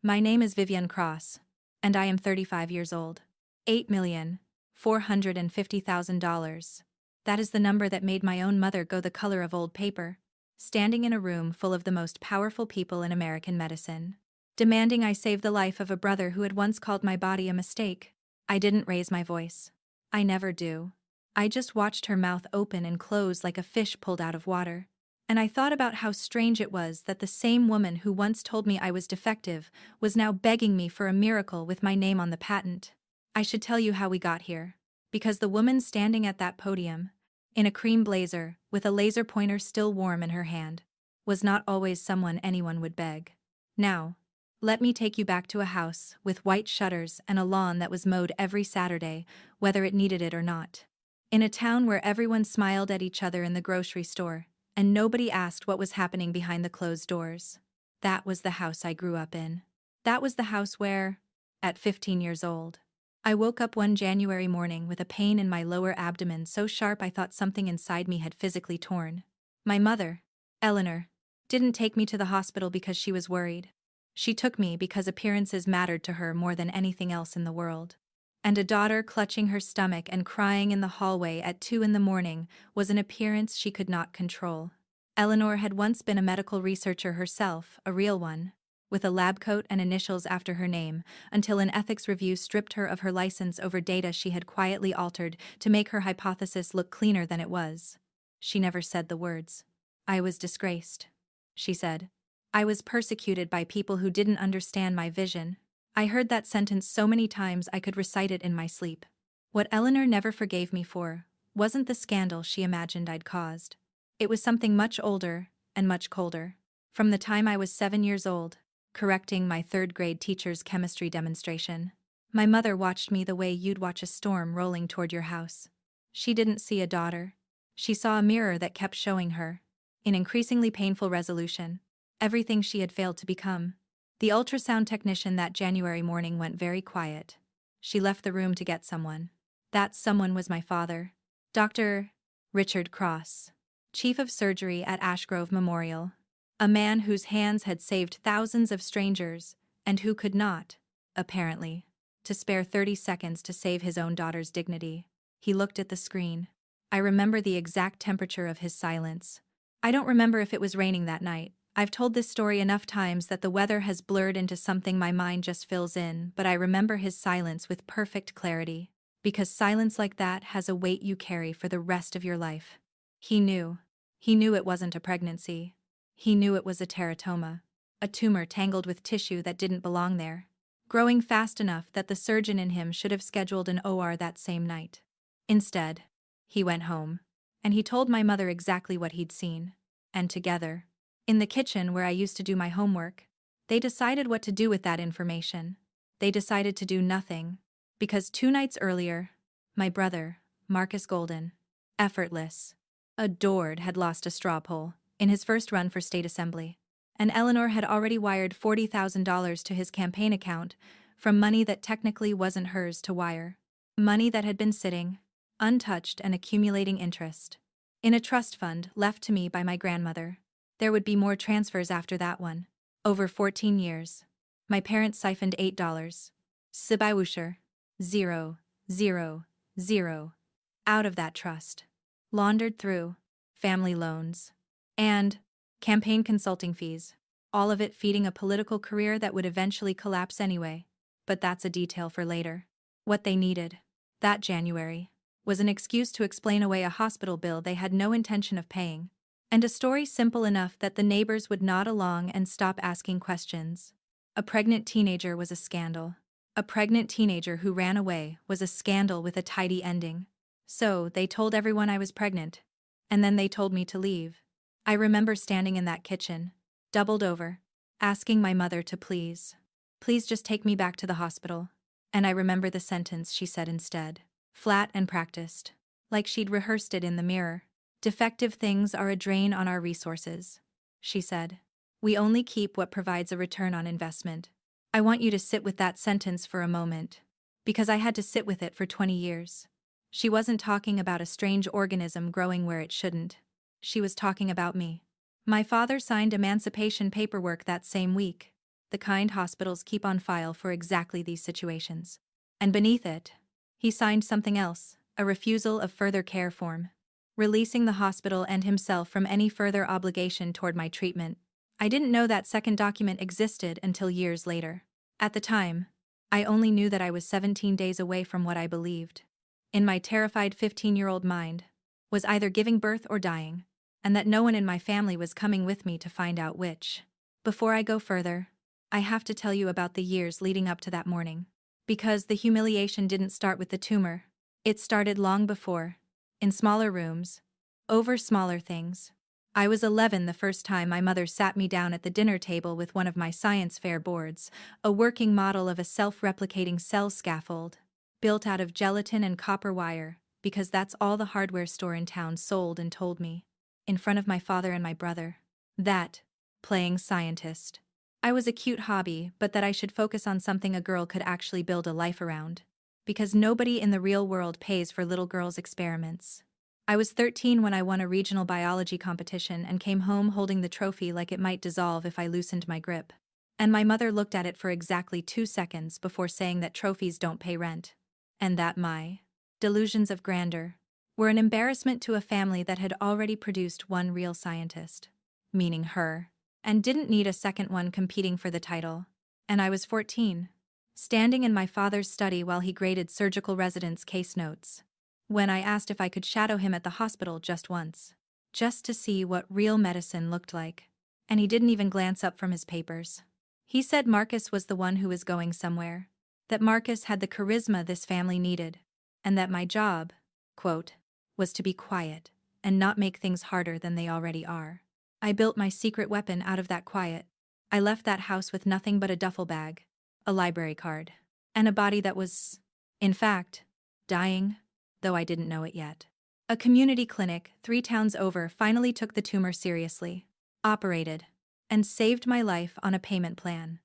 My name is Vivian Cross, and I am 35 years old. $8,450,000. That is the number that made my own mother go the color of old paper, standing in a room full of the most powerful people in American medicine, demanding I save the life of a brother who had once called my body a mistake. I didn't raise my voice. I never do. I just watched her mouth open and close like a fish pulled out of water. And I thought about how strange it was that the same woman who once told me I was defective was now begging me for a miracle with my name on the patent. I should tell you how we got here. Because the woman standing at that podium, in a cream blazer, with a laser pointer still warm in her hand, was not always someone anyone would beg. Now, let me take you back to a house with white shutters and a lawn that was mowed every Saturday, whether it needed it or not. In a town where everyone smiled at each other in the grocery store, and nobody asked what was happening behind the closed doors. That was the house I grew up in. That was the house where, at 15 years old, I woke up one January morning with a pain in my lower abdomen so sharp I thought something inside me had physically torn. My mother, Eleanor, didn't take me to the hospital because she was worried. She took me because appearances mattered to her more than anything else in the world. And a daughter clutching her stomach and crying in the hallway at 2 in the morning was an appearance she could not control. Eleanor had once been a medical researcher herself, a real one, with a lab coat and initials after her name, until an ethics review stripped her of her license over data she had quietly altered to make her hypothesis look cleaner than it was. She never said the words. "I was disgraced," she said. "I was persecuted by people who didn't understand my vision." I heard that sentence so many times I could recite it in my sleep. What Eleanor never forgave me for wasn't the scandal she imagined I'd caused. It was something much older and much colder. From the time I was 7 years old, correcting my third-grade teacher's chemistry demonstration, my mother watched me the way you'd watch a storm rolling toward your house. She didn't see a daughter. She saw a mirror that kept showing her, in increasingly painful resolution, everything she had failed to become. The ultrasound technician that January morning went very quiet. She left the room to get someone. That someone was my father, Dr. Richard Cross, chief of surgery at Ashgrove Memorial, a man whose hands had saved thousands of strangers and who could not, apparently, to spare 30 seconds to save his own daughter's dignity. He looked at the screen. I remember the exact temperature of his silence. I don't remember if it was raining that night. I've told this story enough times that the weather has blurred into something my mind just fills in, but I remember his silence with perfect clarity, because silence like that has a weight you carry for the rest of your life. He knew. He knew it wasn't a pregnancy. He knew it was a teratoma, a tumor tangled with tissue that didn't belong there, growing fast enough that the surgeon in him should have scheduled an OR that same night. Instead, he went home, and he told my mother exactly what he'd seen, and together, in the kitchen where I used to do my homework, they decided what to do with that information. They decided to do nothing, because 2 nights earlier, my brother, Marcus Golden, effortless, adored, had lost a straw poll in his first run for state assembly, and Eleanor had already wired $40,000 to his campaign account from money that technically wasn't hers to wire, money that had been sitting, untouched and accumulating interest, in a trust fund left to me by my grandmother. There would be more transfers after that one. Over 14 years. My parents siphoned $8. Sibaiwusher. 0, 0, 0. Out of that trust. Laundered through family loans. And campaign consulting fees. All of it feeding a political career that would eventually collapse anyway. But that's a detail for later. What they needed, that January, was an excuse to explain away a hospital bill they had no intention of paying. And a story simple enough that the neighbors would nod along and stop asking questions. A pregnant teenager was a scandal. A pregnant teenager who ran away was a scandal with a tidy ending. So, they told everyone I was pregnant. And then they told me to leave. I remember standing in that kitchen, doubled over, asking my mother to please just take me back to the hospital. And I remember the sentence she said instead. Flat and practiced. Like she'd rehearsed it in the mirror. "Defective things are a drain on our resources," she said. "We only keep what provides a return on investment." I want you to sit with that sentence for a moment, because I had to sit with it for 20 years. She wasn't talking about a strange organism growing where it shouldn't. She was talking about me. My father signed emancipation paperwork that same week. the kind hospitals keep on file for exactly these situations. And beneath it, he signed something else, a refusal of further care form, releasing the hospital and himself from any further obligation toward my treatment. I didn't know that second document existed until years later. At the time, I only knew that I was 17 days away from what I believed, in my terrified 15-year-old mind, was either giving birth or dying, and that no one in my family was coming with me to find out which. Before I go further, I have to tell you about the years leading up to that morning. Because the humiliation didn't start with the tumor. It started long before, in smaller rooms, over smaller things. I was 11 the first time my mother sat me down at the dinner table with one of my science fair boards, a working model of a self-replicating cell scaffold, built out of gelatin and copper wire, because that's all the hardware store in town sold, and told me, in front of my father and my brother, that, playing scientist, I was a cute hobby, but that I should focus on something a girl could actually build a life around. Because nobody in the real world pays for little girls' experiments. I was 13 when I won a regional biology competition and came home holding the trophy like it might dissolve if I loosened my grip. And my mother looked at it for exactly 2 seconds before saying that trophies don't pay rent. And that my delusions of grandeur were an embarrassment to a family that had already produced one real scientist, meaning her, and didn't need a second one competing for the title. And I was 14, standing in my father's study while he graded surgical residents' case notes, when I asked if I could shadow him at the hospital just once, just to see what real medicine looked like. And he didn't even glance up from his papers. He said Marcus was the one who was going somewhere, that Marcus had the charisma this family needed, and that my job, quote, was to be quiet and not make things harder than they already are. I built my secret weapon out of that quiet. I left that house with nothing but a duffel bag, a library card, and a body that was, in fact, dying, though I didn't know it yet. A community clinic 3 towns over finally took the tumor seriously, operated, and saved my life on a payment plan.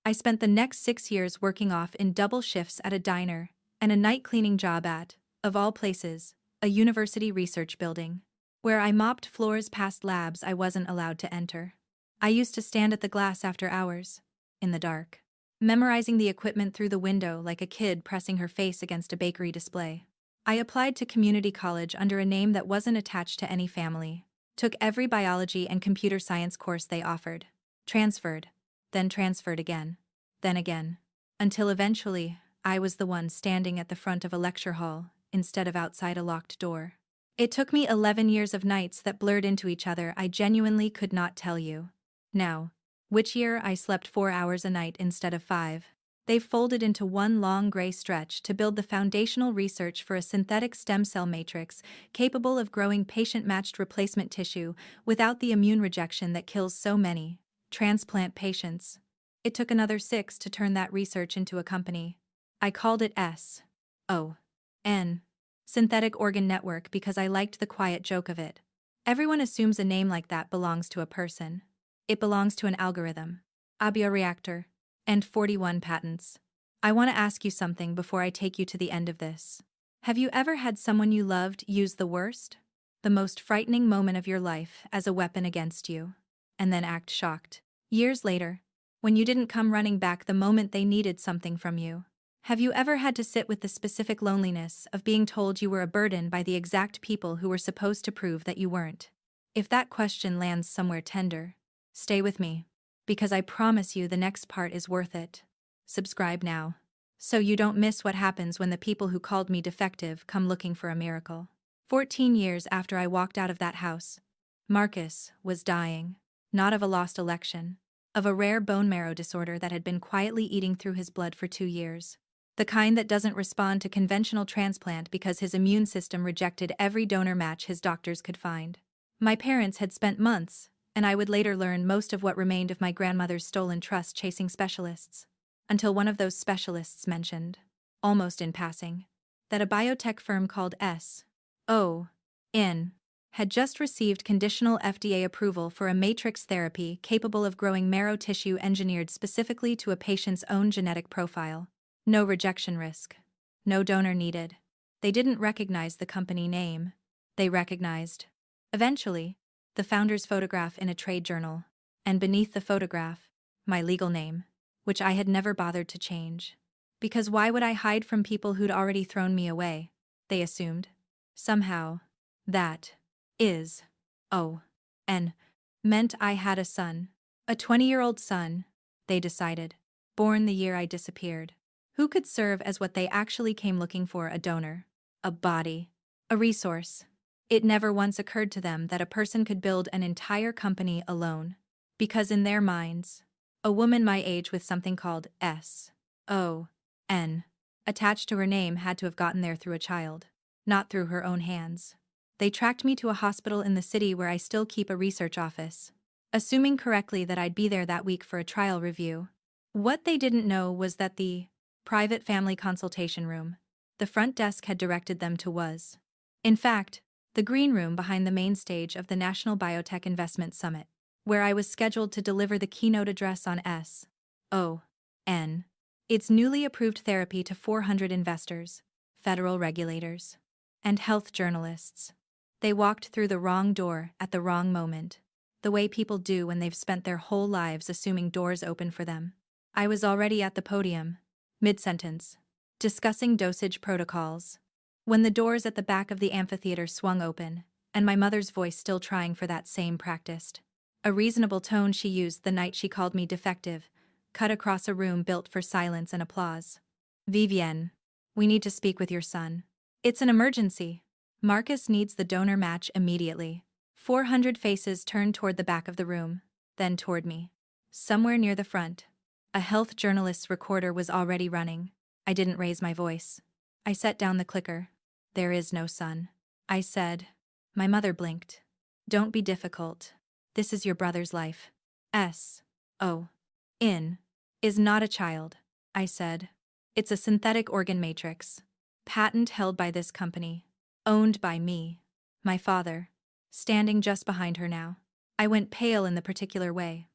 I spent the next 6 years working off in double shifts at a diner and a night cleaning job at, of all places, a university research building, where I mopped floors past labs I wasn't allowed to enter. I used to stand at the glass after hours, in the dark, memorizing the equipment through the window like a kid pressing her face against a bakery display. I applied to community college under a name that wasn't attached to any family, took every biology and computer science course they offered, transferred, then transferred again, then again, until eventually, I was the one standing at the front of a lecture hall, instead of outside a locked door. It took me 11 years of nights that blurred into each other. I genuinely could not tell you now which year I slept 4 hours a night instead of 5. They've folded into one long gray stretch to build the foundational research for a synthetic stem cell matrix capable of growing patient-matched replacement tissue without the immune rejection that kills so many transplant patients. It took another 6 to turn that research into a company. I called it S.O.N. Synthetic Organ Network, because I liked the quiet joke of it. Everyone assumes a name like that belongs to a person. It belongs to an algorithm, a bioreactor, and 41 patents. I want to ask you something before I take you to the end of this. Have you ever had someone you loved use the worst, the most frightening moment of your life as a weapon against you, and then act shocked years later, when you didn't come running back the moment they needed something from you? Have you ever had to sit with the specific loneliness of being told you were a burden by the exact people who were supposed to prove that you weren't? If that question lands somewhere tender, stay with me, because I promise you the next part is worth it. Subscribe now, so you don't miss what happens when the people who called me defective come looking for a miracle. 14 years after I walked out of that house, Marcus was dying, not of a lost election, of a rare bone marrow disorder that had been quietly eating through his blood for 2 years. The kind that doesn't respond to conventional transplant because his immune system rejected every donor match his doctors could find. My parents had spent months, and I would later learn most of what remained of my grandmother's stolen trust chasing specialists, until one of those specialists mentioned, almost in passing, that a biotech firm called S.O.N. had just received conditional FDA approval for a matrix therapy capable of growing marrow tissue engineered specifically to a patient's own genetic profile. No rejection risk. No donor needed. They didn't recognize the company name. They recognized, eventually, the founder's photograph in a trade journal. And beneath the photograph, my legal name, which I had never bothered to change. Because why would I hide from people who'd already thrown me away? They assumed. Somehow, that is, oh, and meant I had a son. A 20-year-old son, they decided, born the year I disappeared. Who could serve as what they actually came looking for: a donor, a body, a resource. It never once occurred to them that a person could build an entire company alone. Because in their minds, a woman my age with something called S.O.N. attached to her name had to have gotten there through a child, not through her own hands. They tracked me to a hospital in the city where I still keep a research office, assuming correctly that I'd be there that week for a trial review. What they didn't know was that the private family consultation room the front desk had directed them to was, in fact, the green room behind the main stage of the National Biotech Investment Summit, where I was scheduled to deliver the keynote address on S.O.N. Its newly approved therapy to 400 investors, federal regulators, and health journalists. They walked through the wrong door at the wrong moment, the way people do when they've spent their whole lives assuming doors open for them. I was already at the podium, mid-sentence, discussing dosage protocols, when the doors at the back of the amphitheater swung open, and my mother's voice still trying for that same practiced, a reasonable tone she used the night she called me defective, cut across a room built for silence and applause. "Vivienne, we need to speak with your son. It's an emergency. Marcus needs the donor match immediately." 400 faces turned toward the back of the room, then toward me. Somewhere near the front, a health journalist's recorder was already running. I didn't raise my voice. I set down the clicker. "There is no son," I said. My mother blinked. "Don't be difficult. This is your brother's life." S.O.N. is not a child, I said. It's a synthetic organ matrix. Patent held by this company. Owned by me. My father. Standing just behind her now. I went pale in the particular way.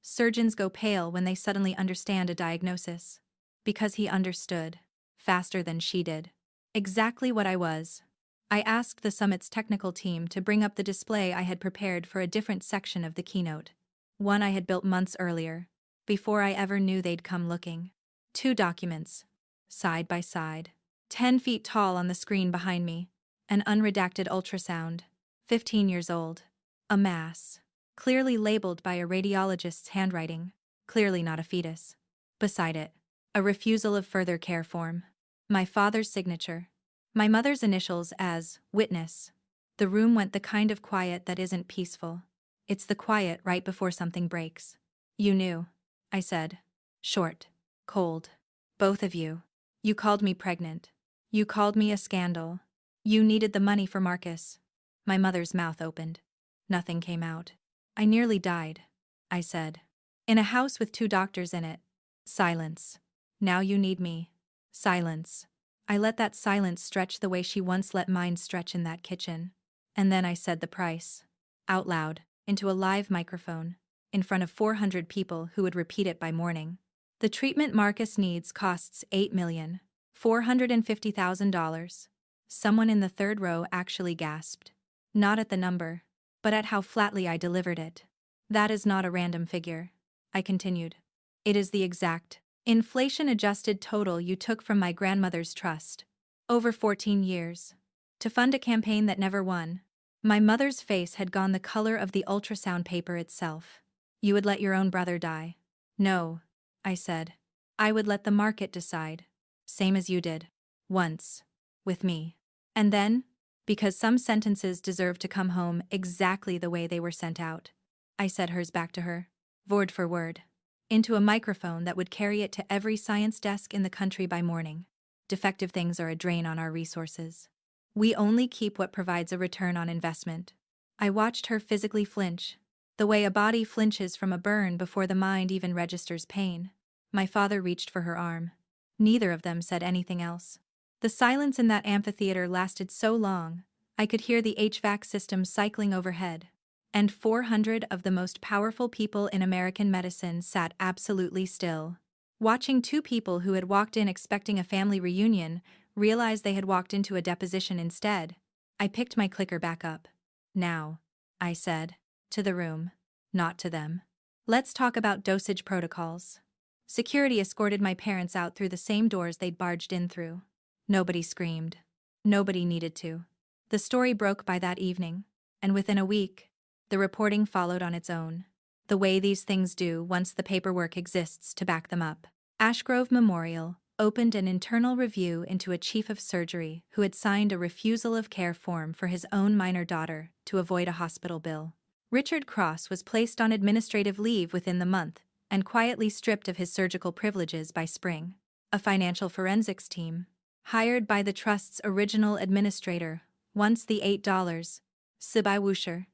Surgeons go pale when they suddenly understand a diagnosis. Because he understood, faster than she did, exactly what I was. I asked the summit's technical team to bring up the display I had prepared for a different section of the keynote. One I had built months earlier, before I ever knew they'd come looking. 2 documents, side by side, 10 feet tall on the screen behind me. An unredacted ultrasound, 15 years old. A mass, clearly labeled by a radiologist's handwriting, clearly not a fetus. Beside it, a refusal of further care form. My father's signature. My mother's initials as witness. The room went the kind of quiet that isn't peaceful. It's the quiet right before something breaks. "You knew," I said. Short, cold. "Both of you. You called me pregnant. You called me a scandal. You needed the money for Marcus." My mother's mouth opened. Nothing came out. "I nearly died," I said. "In a house with 2 doctors in it." Silence. "Now you need me." Silence. I let that silence stretch the way she once let mine stretch in that kitchen. And then I said the price. Out loud, into a live microphone, in front of 400 people who would repeat it by morning. "The treatment Marcus needs costs $8,450,000. Someone in the third row actually gasped. Not at the number, but at how flatly I delivered it. "That is not a random figure," I continued. "It is the exact, inflation-adjusted total you took from my grandmother's trust, over 14 years, to fund a campaign that never won." My mother's face had gone the color of the ultrasound paper itself. "You would let your own brother die?" "No," I said. "I would let the market decide. Same as you did. Once. With me. And then, because some sentences deserve to come home exactly the way they were sent out." I said hers back to her, word for word, into a microphone that would carry it to every science desk in the country by morning. "Defective things are a drain on our resources. We only keep what provides a return on investment." I watched her physically flinch, the way a body flinches from a burn before the mind even registers pain. My father reached for her arm. Neither of them said anything else. The silence in that amphitheater lasted so long, I could hear the HVAC system cycling overhead. And 400 of the most powerful people in American medicine sat absolutely still, watching 2 people who had walked in expecting a family reunion realize they had walked into a deposition instead. I picked my clicker back up. "Now," I said, to the room, not to them. Let's talk about dosage protocols. Security escorted my parents out through the same doors they'd barged in through. Nobody screamed. Nobody needed to. The story broke by that evening, and within a week, the reporting followed on its own. The way these things do once the paperwork exists to back them up. Ashgrove Memorial opened an internal review into a chief of surgery who had signed a refusal of care form for his own minor daughter to avoid a hospital bill. Richard Cross was placed on administrative leave within the month and quietly stripped of his surgical privileges by spring. A financial forensics team, hired by the trust's original administrator, once the $8 Sibai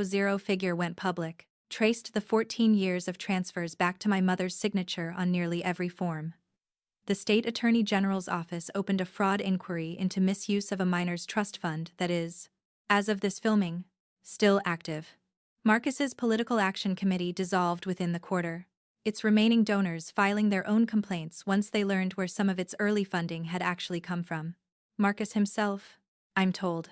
000 figure went public, traced the 14 years of transfers back to my mother's signature on nearly every form. The state attorney general's office opened a fraud inquiry into misuse of a minor's trust fund that is, as of this filming, still active. Marcus's political action committee dissolved within the quarter, its remaining donors filing their own complaints once they learned where some of its early funding had actually come from. Marcus himself, I'm told,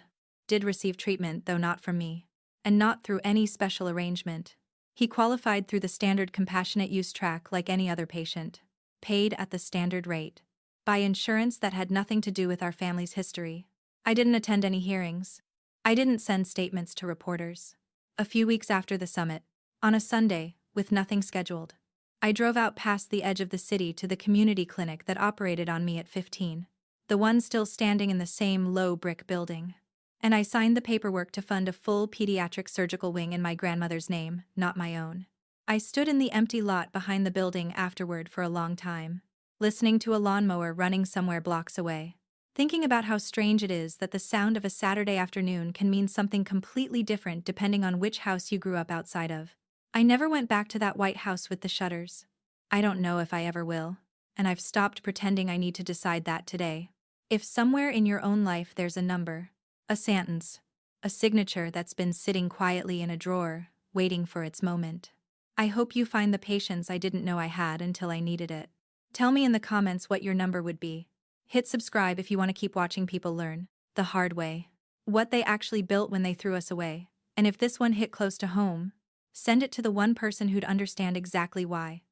did receive treatment, though not from me, and not through any special arrangement. He qualified through the standard compassionate use track like any other patient, paid at the standard rate, by insurance that had nothing to do with our family's history. I didn't attend any hearings. I didn't send statements to reporters. A few weeks after the summit, on a Sunday, with nothing scheduled, I drove out past the edge of the city to the community clinic that operated on me at 15, the one still standing in the same low brick building. And I signed the paperwork to fund a full pediatric surgical wing in my grandmother's name, not my own. I stood in the empty lot behind the building afterward for a long time, listening to a lawnmower running somewhere blocks away, thinking about how strange it is that the sound of a Saturday afternoon can mean something completely different depending on which house you grew up outside of. I never went back to that white house with the shutters. I don't know if I ever will, and I've stopped pretending I need to decide that today. If somewhere in your own life there's a number, a sentence, a signature that's been sitting quietly in a drawer, waiting for its moment, I hope you find the patience I didn't know I had until I needed it. Tell me in the comments what your number would be. Hit subscribe if you want to keep watching people learn, the hard way, what they actually built when they threw us away. And if this one hit close to home, send it to the one person who'd understand exactly why.